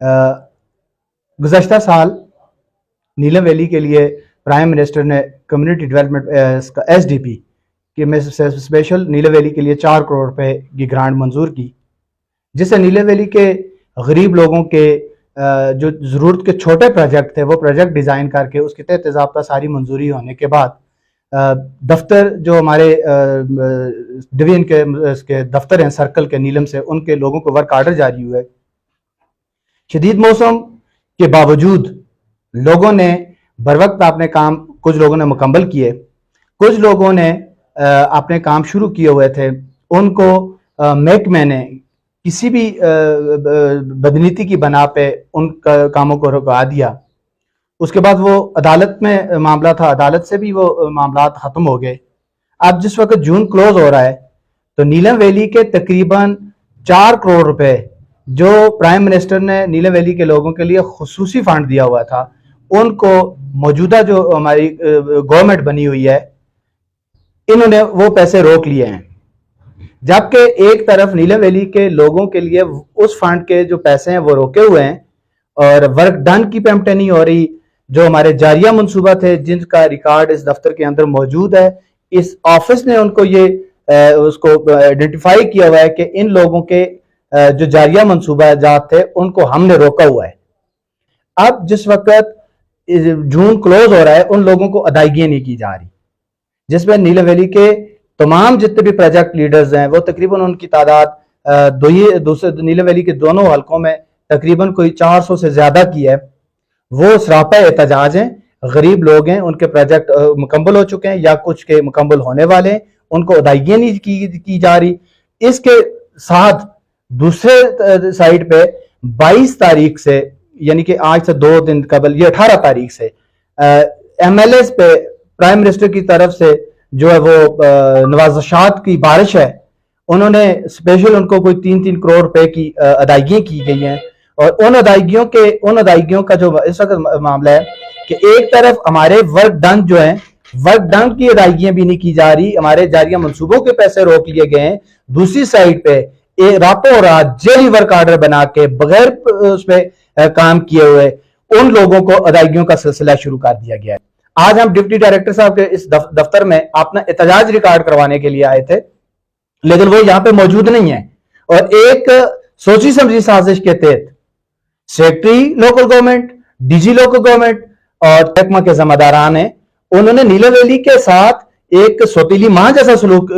गुज़श्ता साल नीलम वैली के लिए प्राइम मिनिस्टर ने कम्युनिटी डेवलपमेंट SDP कि में स्पेशल नीलम वैली के लिए 4 करोड़ रुपए की ग्रांट मंजूर की, जिससे नीलम वैली के गरीब लोगों के जो ज़रूरत के छोटे प्रोजेक्ट थे वो प्रोजेक्ट डिज़ाइन करके उसके तहत ज़ाब्ता सारी मंजूरी होने के बाद दफ्तर जो हमारे डिवीजन के दफ्तर हैं सर्कल के नीलम से, उनके लोगों को वर्क आर्डर जारी हुए। शदीद मौसम के बावजूद लोगों ने बर वक्त अपने काम, कुछ लोगों ने मुकम्मल किए, कुछ लोगों ने अपने काम शुरू किए हुए थे, उनको महकमे ने किसी भी बदनीति की बना पे उन कामों को रुका दिया। उसके बाद वो अदालत में मामला था, अदालत से भी वो मामला ख़त्म हो गए। अब जिस वक्त जून क्लोज हो रहा है तो नीलम वैली के तकरीबन 4 करोड़ रुपए जो प्राइम मिनिस्टर ने नीलम वैली के लोगों के लिए खुसूसी फंड दिया हुआ था, उनको मौजूदा जो हमारी गवर्नमेंट बनी हुई है, इन्होंने वो पैसे रोक लिए हैं। जबकि एक तरफ नीलम वैली के लोगों के लिए उस फंड के जो पैसे हैं वो रोके हुए हैं और वर्क डन की पेमेंट नहीं हो रही। जो हमारे जारिया मंसूबा थे जिनका रिकॉर्ड इस दफ्तर के अंदर मौजूद है, इस ऑफिस ने उनको ये उसको आइडेंटिफाई किया हुआ है कि इन लोगों के जो जारिया मंसूबा जात थे उनको हमने रोका हुआ है। अब जिस वक्त जून क्लोज हो रहा है उन लोगों को अदायगियां नहीं की जा रही, जिसमें नीलम वैली के तमाम जितने भी प्रोजेक्ट लीडर्स हैं वो तकरीबन उनकी तादाद दूसरे नीलम वैली के दोनों हलकों में तकरीबन कोई 400 से ज्यादा की है। वो सरापा एहतजाज हैं, गरीब लोग हैं, उनके प्रोजेक्ट मुकम्मल हो चुके हैं या कुछ के मुकम्मल होने वाले हैं, उनको अदायगियां नहीं की जा रही। इसके साथ दूसरे साइड पे 22 तारीख से, यानी कि आज से 2 दिन कबल, ये 18 तारीख से MLAs पे प्राइम मिनिस्टर की तरफ से जो है वो नवाज़शात की बारिश है, उन्होंने स्पेशल उनको कोई 3-3 करोड़ रुपए की अदायगियां की गई हैं। और उन अदायगियों का जो इस वक्त मामला है कि एक तरफ हमारे वर्क डन जो है, वर्क डन की अदायगियां भी नहीं की जा रही, हमारे जारिया मंसूबों के पैसे रोक लिए गए हैं। दूसरी साइड पे रातों रात जेली वर्क आर्डर बना के बगैर उस पर काम किए हुए उन लोगों को अदायगियों का सिलसिला शुरू कर दिया गया है। आज हम डिप्टी डायरेक्टर साहब के इस दफ्तर में अपना एहतजाज रिकॉर्ड करवाने के लिए आए थे, लेकिन वो यहां पे मौजूद नहीं है। और एक सोची समझी साजिश के तहत secretary local government, DG local government और महकमा के जिम्मेदारान हैं, उन्होंने नीलम वैली के साथ एक सौतीली मां जैसा सलूक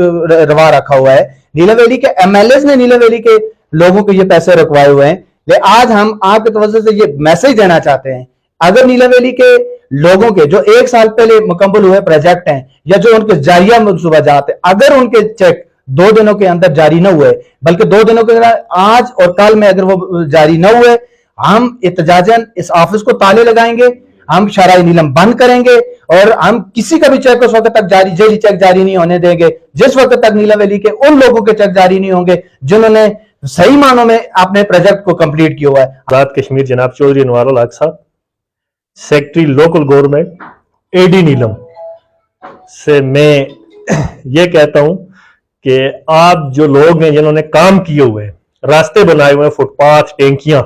रवा रखा हुआ है। नीलम वैली के MLAs ने नीलम वैली के लोगों को ये पैसे रखवाए हुए हैं। लेकिन आज हम आपके तवज्जो से ये मैसेज देना चाहते हैं, अगर नीलम वैली के लोगों के जो 1 साल पहले मुकम्मल हुए प्रोजेक्ट हैं या जो उनके जारिया मंसूबा जाते हैं, अगर उनके चेक 2 दिनों के अंदर जारी न हुए, बल्कि 2 दिनों के अंदर आज और कल में अगर वो जारी न हुए, हम एहतजाजन इस ऑफिस को ताले लगाएंगे, हम शराय नीलम बंद करेंगे और हम किसी का भी चेक उस वक्त तक जेली चेक जारी नहीं होने देंगे जिस वक्त तक नीलम वैली के उन लोगों के चेक जारी नहीं होंगे जिन्होंने सही मानों में अपने प्रोजेक्ट को कंप्लीट किया हुआ है। आजाद कश्मीर जनाब चौधरी अनवारुल हक साहब, सेक्रेटरी लोकल गवर्नमेंट AD नीलम से मैं ये कहता हूं कि आप जो लोग हैं जिन्होंने काम किए हुए हैं, रास्ते बनाए हुए हैं, फुटपाथ, टैंकियां,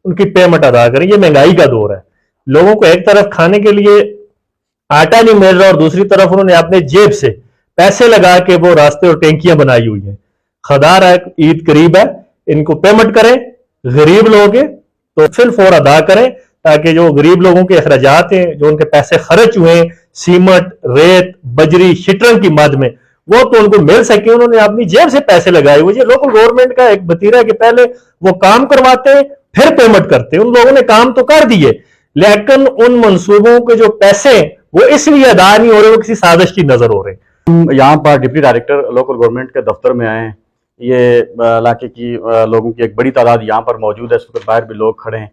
उनकी पेमेंट अदा करें। ये महंगाई का दौर है, लोगों को एक तरफ खाने के लिए आटा नहीं मिल रहा और दूसरी तरफ उन्होंने अपने जेब से पैसे लगा के वो रास्ते और टैंकियां बनाई हुई हैं। खदार है, ईद करीब है, इनको पेमेंट करें। गरीब लोग हैं तो फिल फौर अदा करें ताकि जो गरीब लोगों के अखराजात हैं, जो उनके पैसे खर्च हुए हैं सीमेंट, रेत, बजरी, शिटरन की मद में, वो तो उनको मिल सके। उन्होंने अपनी जेब से पैसे लगाए हुए। ये लोकल गवर्नमेंट का एक बतीरा है कि पहले वो काम करवाते हैं फिर पेमेंट करते हैं। उन लोगों ने काम तो कर दिए, लेकिन उन मंसूबों के जो पैसे वो इसलिए अदा नहीं हो रहे, वो किसी साजिश की नजर हो रहे। हम यहाँ पर डिप्टी डायरेक्टर लोकल गवर्नमेंट के दफ्तर में आए हैं। ये इलाके की लोगों की एक बड़ी तादाद यहाँ पर मौजूद है, इस वक्त बाहर भी लोग खड़े हैं।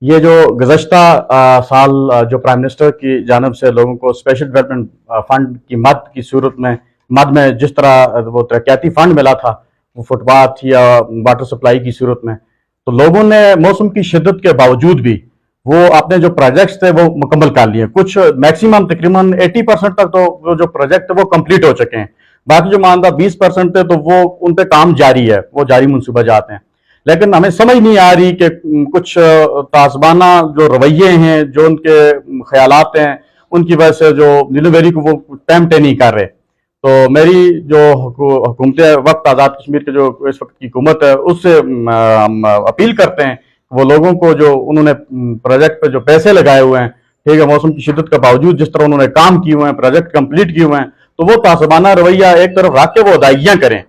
ये जो गुज़श्ता साल जो प्राइम मिनिस्टर की जानिब से लोगों को स्पेशल डेवलपमेंट फंड की मद की सूरत में जिस तरह वो तरक्याती फंड मिला था, वो फुटपाथ या वाटर सप्लाई की सूरत में, तो लोगों ने मौसम की शिद्दत के बावजूद भी वो अपने जो प्रोजेक्ट्स थे वो मुकम्मल कर लिए। कुछ मैक्सिमम तकरीबन 80% तक तो जो प्रोजेक्ट थे वो कंप्लीट हो चुके हैं। बाकी जो मानदा 20% थे तो वो उन पे काम जारी है, वो जारी मंसूबा जाते हैं। लेकिन हमें समझ नहीं आ रही कि कुछ तासबाना जो रवैये हैं, जो उनके ख्यालात हैं, उनकी वजह से जो नीलम वैली को वो टेम्प्ट नहीं कर रहे। तो मेरी जो हुकूमत वक्त आज़ाद कश्मीर के जो इस वक्त की हुकूमत है, उससे हम अपील करते हैं वो लोगों को जो उन्होंने प्रोजेक्ट पे जो पैसे लगाए हुए हैं, ठीक है, मौसम की शिद्दत के बावजूद जिस तरह उन्होंने काम किए हुए हैं, प्रोजेक्ट कंप्लीट किए हुए हैं, तो वो तासबाना रवैया एक तरफ रख के वो अदाइयाँ करें।